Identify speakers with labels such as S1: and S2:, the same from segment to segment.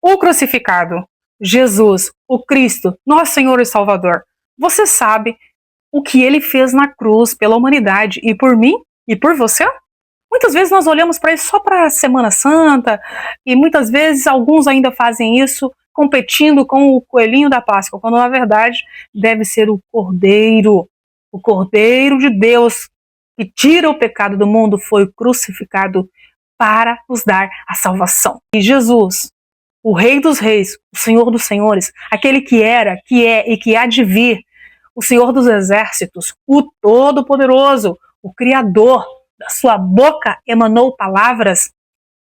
S1: o crucificado, Jesus, o Cristo, nosso Senhor e Salvador. Você sabe o que ele fez na cruz pela humanidade e por mim e por você? Muitas vezes nós olhamos para isso só para a Semana Santa e muitas vezes alguns ainda fazem isso competindo com o coelhinho da Páscoa, quando na verdade deve ser o Cordeiro de Deus que tira o pecado do mundo, foi crucificado para nos dar a salvação. E Jesus, o Rei dos Reis, o Senhor dos Senhores, aquele que era, que é e que há de vir, o Senhor dos Exércitos, o Todo-Poderoso, o Criador, da sua boca emanou palavras.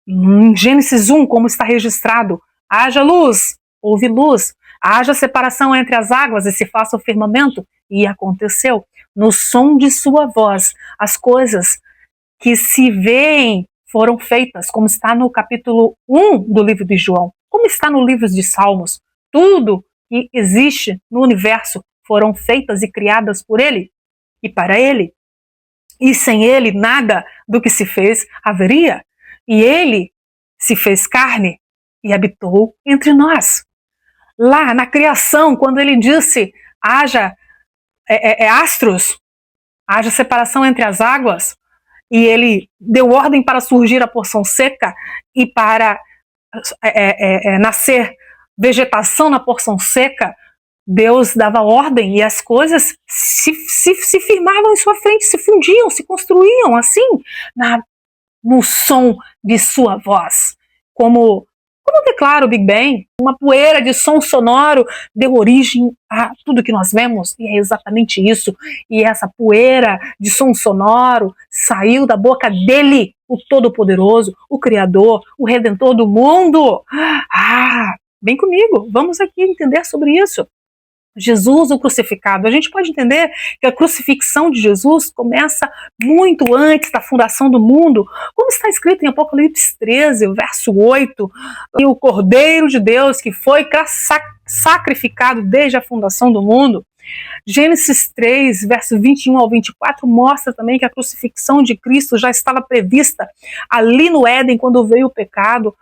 S1: Em Gênesis 1, como está registrado, haja luz, houve luz, haja separação entre as águas e se faça o firmamento, e aconteceu. No som de sua voz, as coisas que se veem foram feitas, como está no capítulo 1 do livro de João, como está no livro de Salmos. Tudo que existe no universo foram feitas e criadas por ele e para ele. E sem ele, nada do que se fez haveria. E ele se fez carne e habitou entre nós. Lá na criação, quando ele disse, haja astros, haja separação entre as águas, e ele deu ordem para surgir a porção seca e para nascer vegetação na porção seca, Deus dava ordem e as coisas se firmavam em sua frente, se fundiam, se construíam assim, no som de sua voz. Como declara o Big Bang, uma poeira de som sonoro deu origem a tudo que nós vemos, e é exatamente isso. E essa poeira de som sonoro saiu da boca dele, o Todo-Poderoso, o Criador, o Redentor do mundo. Vem comigo, vamos aqui entender sobre isso. Jesus, o crucificado. A gente pode entender que a crucifixão de Jesus começa muito antes da fundação do mundo, como está escrito em Apocalipse 13, verso 8, e o Cordeiro de Deus que foi sacrificado desde a fundação do mundo. Gênesis 3, verso 21 ao 24, mostra também que a crucifixão de Cristo já estava prevista ali no Éden, quando veio o pecado.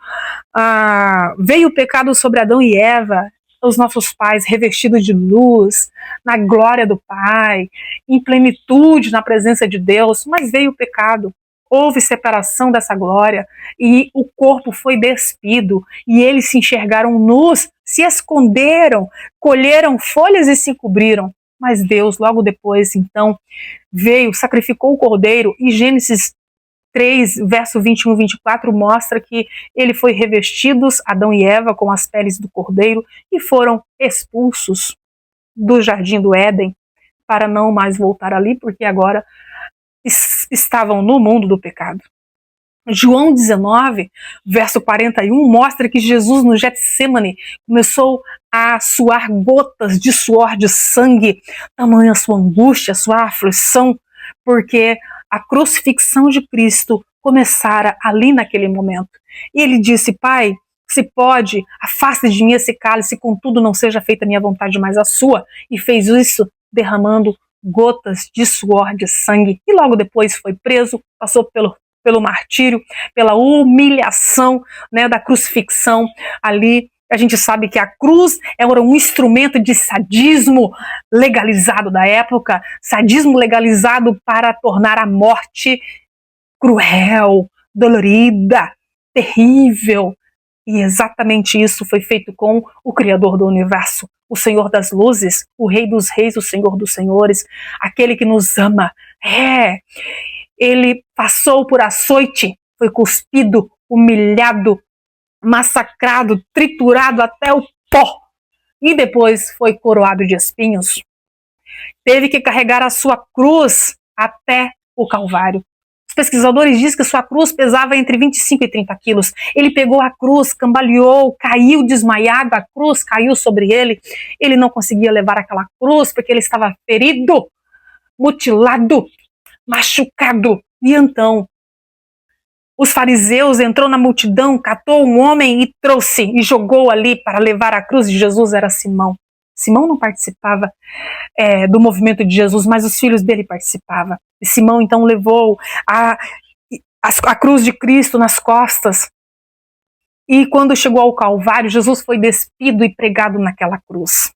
S1: Veio o pecado sobre Adão e Eva, os nossos pais revestidos de luz, na glória do Pai, em plenitude na presença de Deus, mas veio o pecado, houve separação dessa glória e o corpo foi despido e eles se enxergaram nus, se esconderam, colheram folhas e se cobriram. Mas Deus, logo depois, então, veio, sacrificou o cordeiro, e Gênesis 3, verso 21 e 24, mostra que ele foi revestidos, Adão e Eva, com as peles do cordeiro, e foram expulsos do jardim do Éden, para não mais voltar ali, porque agora estavam no mundo do pecado. João 19, verso 41, mostra que Jesus no Getsêmani começou a suar gotas de suor de sangue, tamanha sua angústia, sua aflição, porque a crucifixão de Cristo começara ali naquele momento. E ele disse, Pai, se pode, afaste de mim esse cálice, contudo não seja feita a minha vontade, mas a sua. E fez isso derramando gotas de suor de sangue. E logo depois foi preso, passou pelo martírio, pela humilhação, né, da crucifixão ali. A gente sabe que a cruz era um instrumento de sadismo legalizado da época, sadismo legalizado para tornar a morte cruel, dolorida, terrível. E exatamente isso foi feito com o Criador do Universo, o Senhor das Luzes, o Rei dos Reis, o Senhor dos Senhores, aquele que nos ama. Ele passou por açoite, foi cuspido, humilhado, massacrado, triturado até o pó, e depois foi coroado de espinhos. Teve que carregar a sua cruz até o Calvário. Os pesquisadores dizem que sua cruz pesava entre 25 e 30 quilos. Ele pegou a cruz, cambaleou, caiu desmaiado, a cruz caiu sobre ele. Ele não conseguia levar aquela cruz porque ele estava ferido, mutilado, machucado. E então os fariseus entrou na multidão, catou um homem e trouxe e jogou ali para levar a cruz de Jesus. Era Simão. Simão não participava do movimento de Jesus, mas os filhos dele participavam. E Simão então levou a cruz de Cristo nas costas E quando chegou ao Calvário, Jesus foi despido e pregado naquela cruz.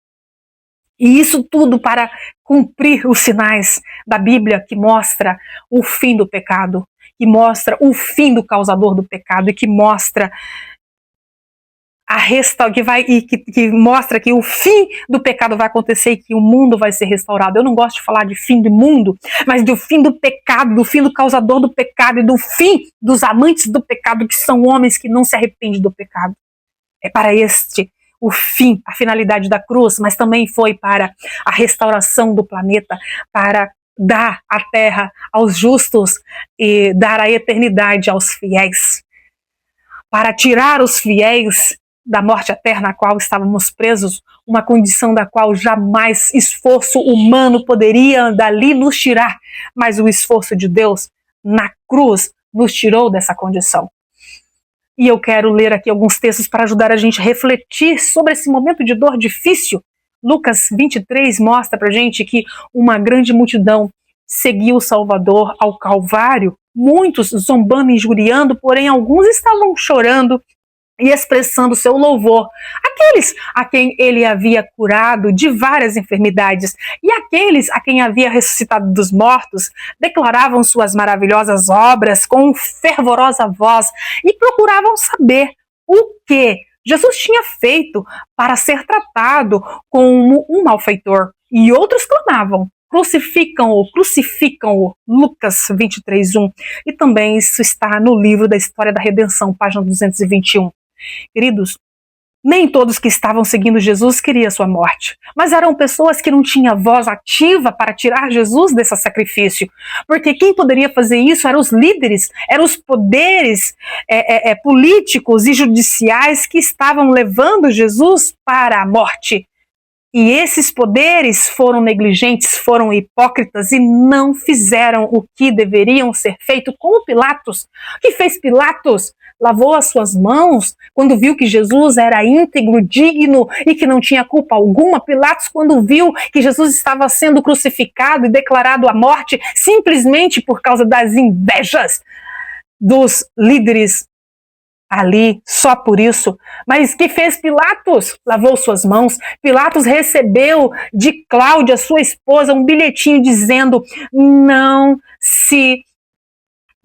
S1: E isso tudo para cumprir os sinais da Bíblia que mostra o fim do pecado, que mostra o fim do causador do pecado e que mostra que mostra que o fim do pecado vai acontecer e que o mundo vai ser restaurado. Eu não gosto de falar de fim do mundo, mas do fim do pecado, do fim do causador do pecado e do fim dos amantes do pecado, que são homens que não se arrependem do pecado. É para este o fim, a finalidade da cruz, mas também foi para a restauração do planeta, para dar a terra aos justos e dar a eternidade aos fiéis, para tirar os fiéis da morte eterna a qual estávamos presos, uma condição da qual jamais esforço humano poderia dali nos tirar, mas o esforço de Deus na cruz nos tirou dessa condição. E eu quero ler aqui alguns textos para ajudar a gente a refletir sobre esse momento de dor difícil. Lucas 23 mostra para a gente que uma grande multidão seguiu o Salvador ao Calvário, muitos zombando e injuriando, porém alguns estavam chorando e expressando seu louvor, aqueles a quem ele havia curado de várias enfermidades e aqueles a quem havia ressuscitado dos mortos, declaravam suas maravilhosas obras com fervorosa voz e procuravam saber o que Jesus tinha feito para ser tratado como um malfeitor. E outros clamavam: crucificam-o, crucificam-o, Lucas 23:1. E também isso está no livro da História da Redenção, página 221. Queridos, nem todos que estavam seguindo Jesus queriam sua morte, mas eram pessoas que não tinham voz ativa para tirar Jesus desse sacrifício, porque quem poderia fazer isso eram os líderes, eram os poderes políticos e judiciais que estavam levando Jesus para a morte. E esses poderes foram negligentes, foram hipócritas e não fizeram o que deveriam ser feito, como Pilatos. O que fez Pilatos? Lavou as suas mãos quando viu que Jesus era íntegro, digno e que não tinha culpa alguma. Pilatos, quando viu que Jesus estava sendo crucificado e declarado à morte simplesmente por causa das invejas dos líderes ali, só por isso. Mas que fez Pilatos? Lavou suas mãos. Pilatos recebeu de Cláudia, sua esposa, um bilhetinho dizendo: não se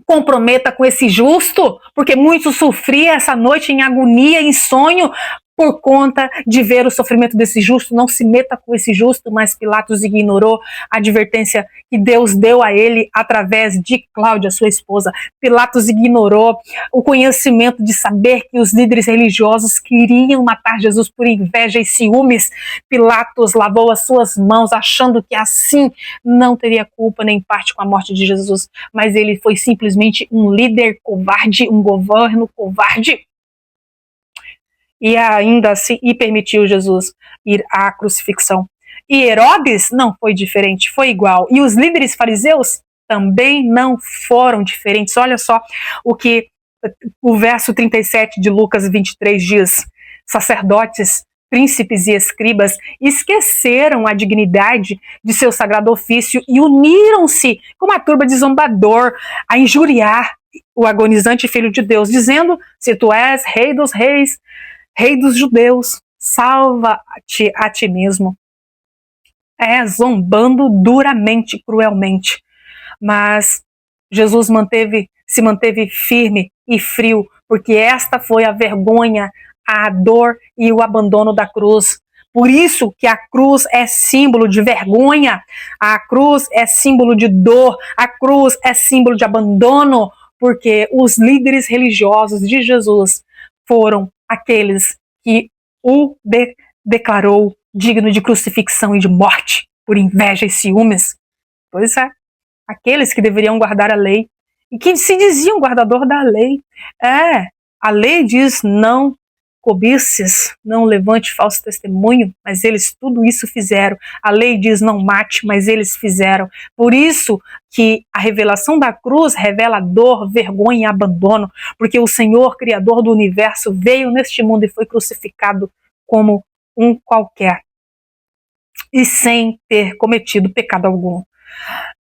S1: comprometa com esse justo, porque muito sofria essa noite em agonia, em sonho, por conta de ver o sofrimento desse justo. Não se meta com esse justo. Mas Pilatos ignorou a advertência que Deus deu a ele através de Cláudia, sua esposa. Pilatos ignorou o conhecimento de saber que os líderes religiosos queriam matar Jesus por inveja e ciúmes. Pilatos lavou as suas mãos, achando que assim não teria culpa nem parte com a morte de Jesus, mas ele foi simplesmente um líder covarde, um governo covarde. E ainda assim, e permitiu Jesus ir à crucifixão. E Herodes não foi diferente, foi igual. E os líderes fariseus também não foram diferentes. Olha só o que o verso 37 de Lucas 23 diz: sacerdotes, príncipes e escribas esqueceram a dignidade de seu sagrado ofício e uniram-se com uma turba de zombador a injuriar o agonizante Filho de Deus, dizendo: se tu és rei dos reis, Rei dos judeus, salva-te a ti mesmo. Zombando duramente, cruelmente. Mas Jesus se manteve firme e frio, porque esta foi a vergonha, a dor e o abandono da cruz. Por isso que a cruz é símbolo de vergonha, a cruz é símbolo de dor, a cruz é símbolo de abandono, porque os líderes religiosos de Jesus foram aqueles que o declarou digno de crucifixão e de morte por inveja e ciúmes. Pois é, aqueles que deveriam guardar a lei e que se diziam guardador da lei. A lei diz: não cobices, não levante falso testemunho, mas eles tudo isso fizeram. A lei diz: não mate, mas eles fizeram. Por isso que a revelação da cruz revela dor, vergonha e abandono, porque o Senhor, Criador do universo, veio neste mundo e foi crucificado como um qualquer, e sem ter cometido pecado algum.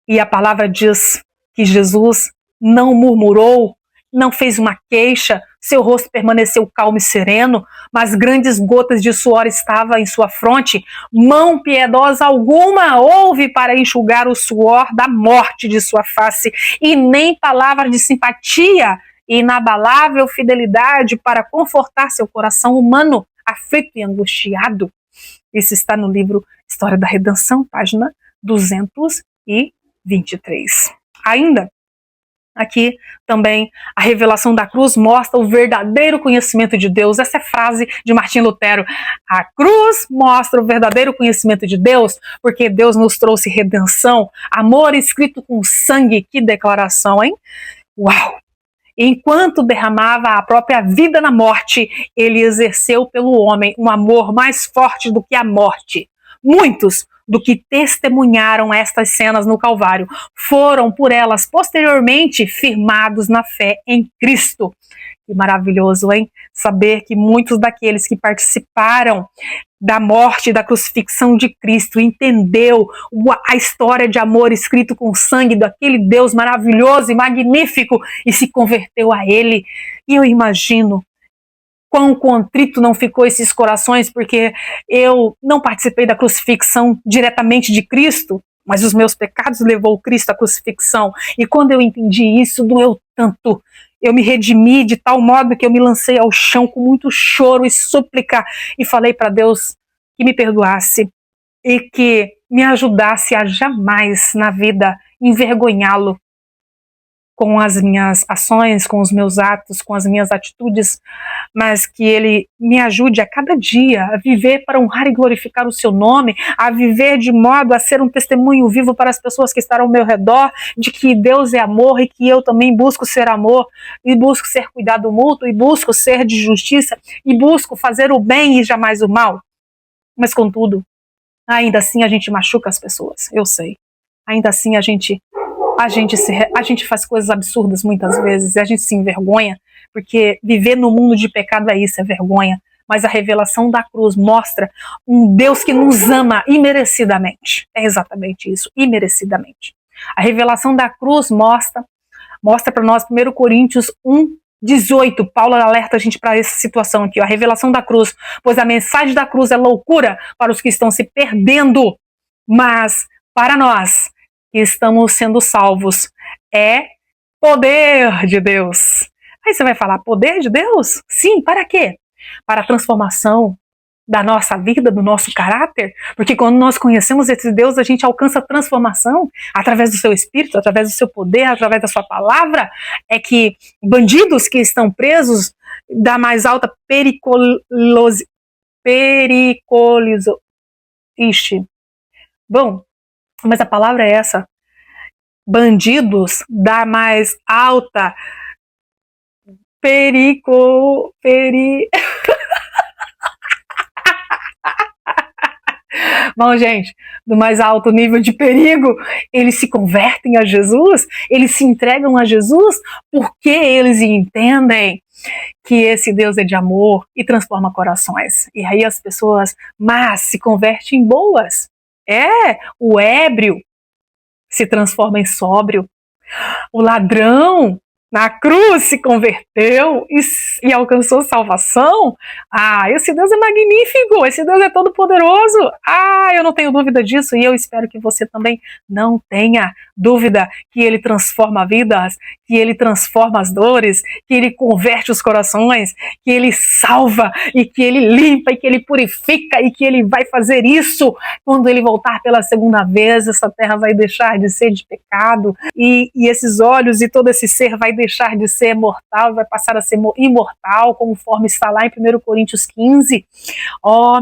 S1: E a palavra diz que Jesus não murmurou não fez uma queixa, seu rosto permaneceu calmo e sereno, mas grandes gotas de suor estavam em sua fronte. Mão piedosa alguma houve para enxugar o suor da morte de sua face, e nem palavra de simpatia e inabalável fidelidade para confortar seu coração humano, aflito e angustiado. Isso está no livro História da Redenção, página 223. Ainda, aqui também a revelação da cruz mostra o verdadeiro conhecimento de Deus. Essa é a frase de Martinho Lutero. A cruz mostra o verdadeiro conhecimento de Deus, porque Deus nos trouxe redenção, amor escrito com sangue. Que declaração, hein? Uau! Enquanto derramava a própria vida na morte, ele exerceu pelo homem um amor mais forte do que a morte. Muitos do que testemunharam estas cenas no Calvário foram por elas posteriormente firmados na fé em Cristo. Que maravilhoso, hein? Saber que muitos daqueles que participaram da morte e da crucifixão de Cristo entendeu a história de amor escrito com sangue daquele Deus maravilhoso e magnífico e se converteu a Ele. E eu imagino quão contrito não ficou esses corações, porque eu não participei da crucifixão diretamente de Cristo, mas os meus pecados levou Cristo à crucifixão. E quando eu entendi isso, doeu tanto. Eu me redimi de tal modo que eu me lancei ao chão com muito choro e súplica e falei para Deus que me perdoasse e que me ajudasse a jamais na vida envergonhá-lo com as minhas ações, com os meus atos, com as minhas atitudes, mas que Ele me ajude a cada dia a viver para honrar e glorificar o seu nome, a viver de modo a ser um testemunho vivo para as pessoas que estarão ao meu redor, de que Deus é amor e que eu também busco ser amor, e busco ser cuidado mútuo, e busco ser de justiça, e busco fazer o bem e jamais o mal. Mas contudo, ainda assim a gente machuca as pessoas, eu sei. Ainda assim a gente faz coisas absurdas muitas vezes, e a gente se envergonha, porque viver no mundo de pecado é isso, é vergonha. Mas a revelação da cruz mostra um Deus que nos ama imerecidamente. É exatamente isso, imerecidamente. A revelação da cruz mostra para nós 1 Coríntios 1:18. Paulo alerta a gente para essa situação aqui, ó, a revelação da cruz, pois a mensagem da cruz é loucura para os que estão se perdendo, mas para nós que estamos sendo salvos é poder de Deus. Aí você vai falar, poder de Deus? Sim, para quê? Para a transformação da nossa vida, do nosso caráter, porque quando nós conhecemos esse Deus, a gente alcança transformação através do seu Espírito, através do seu poder, através da sua palavra. É que bandidos que estão presos da mais alta Bom, mas a palavra é essa. Bandidos da mais alta Bom, gente, do mais alto nível de perigo, eles se convertem a Jesus, eles se entregam a Jesus porque eles entendem que esse Deus é de amor e transforma corações. E aí as pessoas más se convertem em boas. O ébrio se transforma em sóbrio. O ladrão na cruz se converteu e alcançou salvação. Esse Deus é magnífico, esse Deus é todo poderoso. Eu não tenho dúvida disso, e eu espero que você também não tenha dúvida que Ele transforma vidas, que Ele transforma as dores, que Ele converte os corações, que Ele salva, e que Ele limpa, e que Ele purifica, e que Ele vai fazer isso quando Ele voltar pela segunda vez. Essa terra vai deixar de ser de pecado, e esses olhos e todo esse ser vai deixar de ser mortal, vai passar a ser imortal, conforme está lá em 1 Coríntios 15.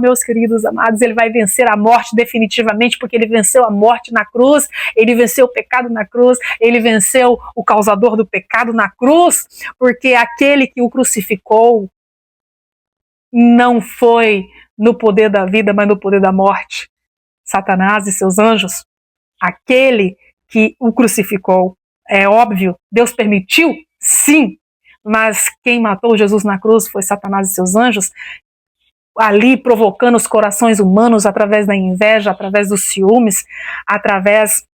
S1: Meus queridos amados, Ele vai vencer a morte definitivamente, porque Ele venceu a morte na cruz, Ele venceu o pecado na cruz, Ele venceu o causador do pecado na cruz, porque aquele que o crucificou não foi no poder da vida, mas no poder da morte. Satanás e seus anjos, aquele que o crucificou. É óbvio, Deus permitiu? Sim, mas quem matou Jesus na cruz foi Satanás e seus anjos, ali provocando os corações humanos através da inveja, através dos ciúmes, através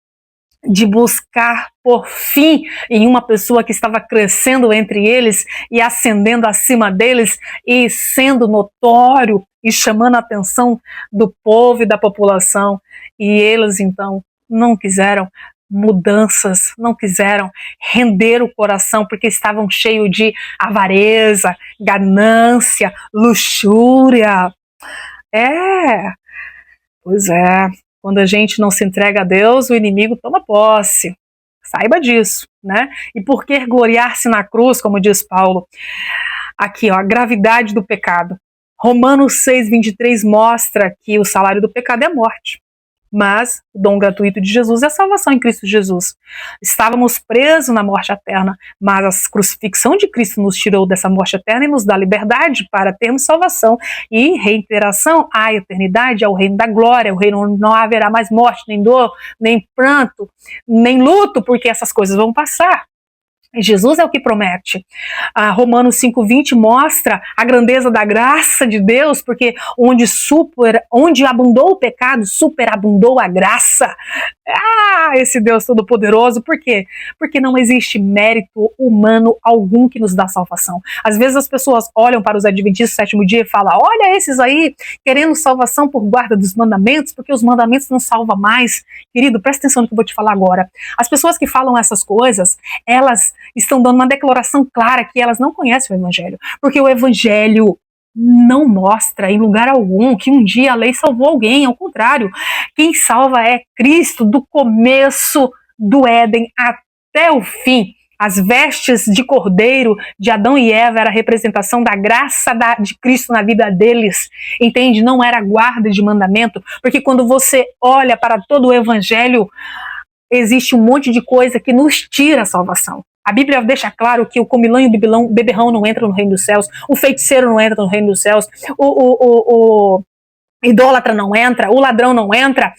S1: de buscar por fim em uma pessoa que estava crescendo entre eles e ascendendo acima deles e sendo notório e chamando a atenção do povo e da população. E eles então não quiseram mudanças, não quiseram render o coração porque estavam cheios de avareza, ganância, luxúria. Pois é, quando a gente não se entrega a Deus, o inimigo toma posse. Saiba disso, né? E por que gloriar-se na cruz, como diz Paulo? Aqui, ó, a gravidade do pecado. Romanos 6:23 mostra que o salário do pecado é a morte. Mas o dom gratuito de Jesus é a salvação em Cristo Jesus. Estávamos presos na morte eterna, mas a crucifixão de Cristo nos tirou dessa morte eterna e nos dá liberdade para termos salvação e reinteração à eternidade, ao reino da glória, o reino onde não haverá mais morte, nem dor, nem pranto, nem luto, porque essas coisas vão passar. Jesus é o que promete. Romanos 5:20 mostra a grandeza da graça de Deus, porque onde abundou o pecado, superabundou a graça. Esse Deus todo-poderoso, por quê? Porque não existe mérito humano algum que nos dá salvação. Às vezes as pessoas olham para os adventistas do sétimo dia e falam, olha esses aí querendo salvação por guarda dos mandamentos, porque os mandamentos não salvam mais. Querido, presta atenção no que eu vou te falar agora. As pessoas que falam essas coisas, elas estão dando uma declaração clara que elas não conhecem o Evangelho, porque o Evangelho não mostra em lugar algum que um dia a lei salvou alguém, ao contrário, quem salva é Cristo do começo do Éden até o fim. As vestes de cordeiro de Adão e Eva era a representação da graça de Cristo na vida deles, entende? Não era guarda de mandamento, porque quando você olha para todo o Evangelho, existe um monte de coisa que nos tira a salvação. A Bíblia deixa claro que o comilão e o beberrão não entram no reino dos céus, o feiticeiro não entra no reino dos céus, o idólatra não entra, o ladrão não entra,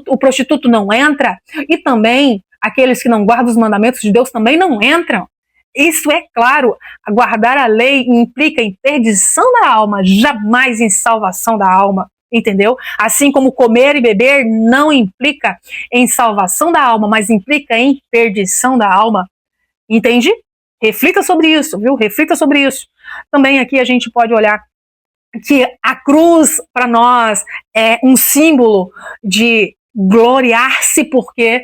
S1: o prostituto não entra, e também aqueles que não guardam os mandamentos de Deus também não entram. Isso é claro, guardar a lei implica em perdição da alma, jamais em salvação da alma. Entendeu? Assim como comer e beber não implica em salvação da alma, mas implica em perdição da alma. Entende? Reflita sobre isso, viu? Reflita sobre isso. Também aqui a gente pode olhar que a cruz para nós é um símbolo de gloriar-se, porque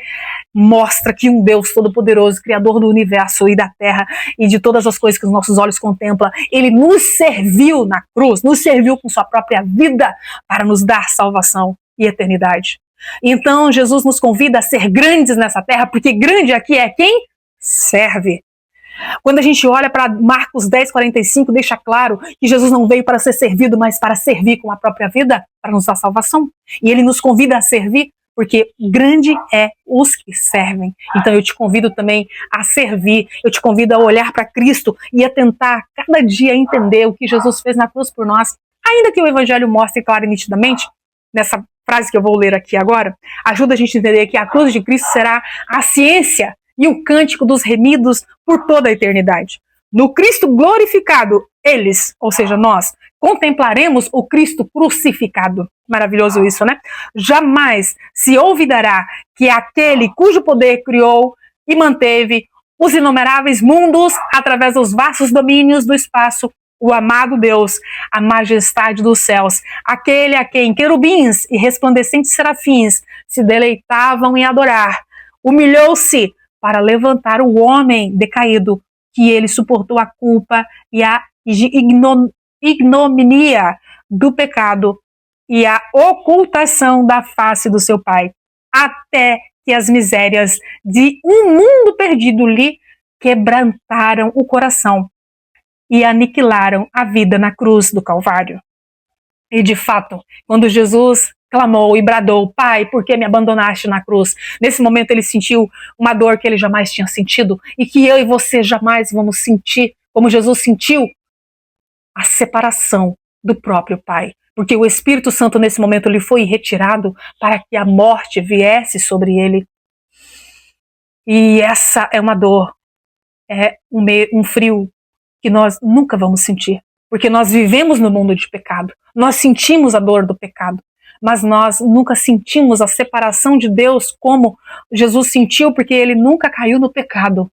S1: mostra que um Deus todo-poderoso, criador do universo e da terra e de todas as coisas que os nossos olhos contemplam, ele nos serviu na cruz, nos serviu com sua própria vida para nos dar salvação e eternidade. Então Jesus nos convida a ser grandes nessa terra, porque grande aqui é quem serve. Quando a gente olha para Marcos 10:45, deixa claro que Jesus não veio para ser servido, mas para servir com a própria vida, para nos dar salvação. E ele nos convida a servir, porque grande é os que servem. Então eu te convido também a servir, eu te convido a olhar para Cristo e a tentar cada dia entender o que Jesus fez na cruz por nós. Ainda que o Evangelho mostre claro e nitidamente, nessa frase que eu vou ler aqui agora, ajuda a gente a entender que a cruz de Cristo será a ciência e o cântico dos remidos por toda a eternidade. No Cristo glorificado, eles, ou seja, nós, contemplaremos o Cristo crucificado. Maravilhoso isso, né? Jamais se olvidará que aquele cujo poder criou e manteve os inumeráveis mundos através dos vastos domínios do espaço, o amado Deus, a majestade dos céus, aquele a quem querubins e resplandecentes serafins se deleitavam em adorar, humilhou-se para levantar o homem decaído, que ele suportou a culpa e a ignomínia do pecado e a ocultação da face do seu Pai, até que as misérias de um mundo perdido lhe quebrantaram o coração e aniquilaram a vida na cruz do Calvário. E de fato, quando Jesus clamou e bradou, Pai, por que me abandonaste na cruz? Nesse momento ele sentiu uma dor que ele jamais tinha sentido e que eu e você jamais vamos sentir, como Jesus sentiu, a separação do próprio Pai. Porque o Espírito Santo nesse momento lhe foi retirado para que a morte viesse sobre ele. E essa é uma dor, é um frio que nós nunca vamos sentir. Porque nós vivemos no mundo de pecado. Nós sentimos a dor do pecado. mas nós nunca sentimos a separação de Deus como Jesus sentiu, porque ele nunca caiu no pecado.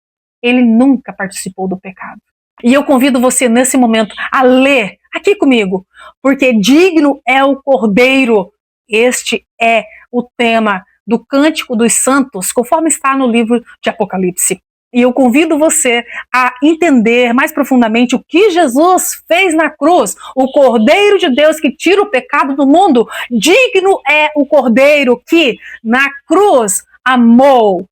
S1: Ele nunca participou do pecado. E eu convido você nesse momento a ler aqui comigo, porque digno é o Cordeiro. Este é o tema do Cântico dos Santos, conforme está no livro de Apocalipse. E eu convido você a entender mais profundamente o que Jesus fez na cruz. O Cordeiro de Deus que tira o pecado do mundo. Digno é o Cordeiro que na cruz amou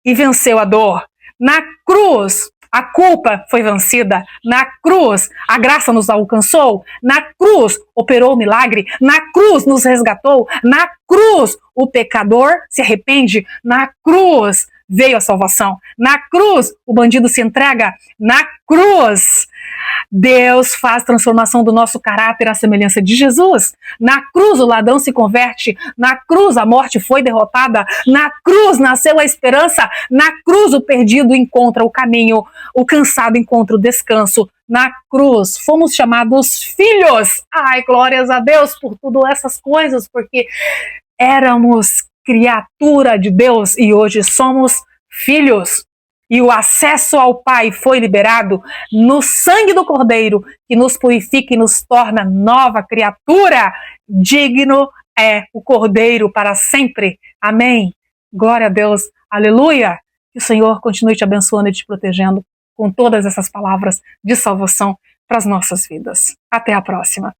S1: e venceu a dor. Na cruz a culpa foi vencida. Na cruz a graça nos alcançou. Na cruz operou o milagre. Na cruz nos resgatou. Na cruz o pecador se arrepende. Na cruz veio a salvação. Na cruz, o bandido se entrega. Na cruz, Deus faz transformação do nosso caráter à semelhança de Jesus. Na cruz, o ladrão se converte. Na cruz, a morte foi derrotada. Na cruz, nasceu a esperança. Na cruz, o perdido encontra o caminho. O cansado encontra o descanso. Na cruz, fomos chamados filhos. Ai, glórias a Deus por tudo essas coisas, porque éramos criatura de Deus e hoje somos filhos. E o acesso ao Pai foi liberado no sangue do Cordeiro, que nos purifica e nos torna nova criatura. Digno é o Cordeiro para sempre. Amém. Glória a Deus. Aleluia. Que o Senhor continue te abençoando e te protegendo com todas essas palavras de salvação para as nossas vidas. Até a próxima.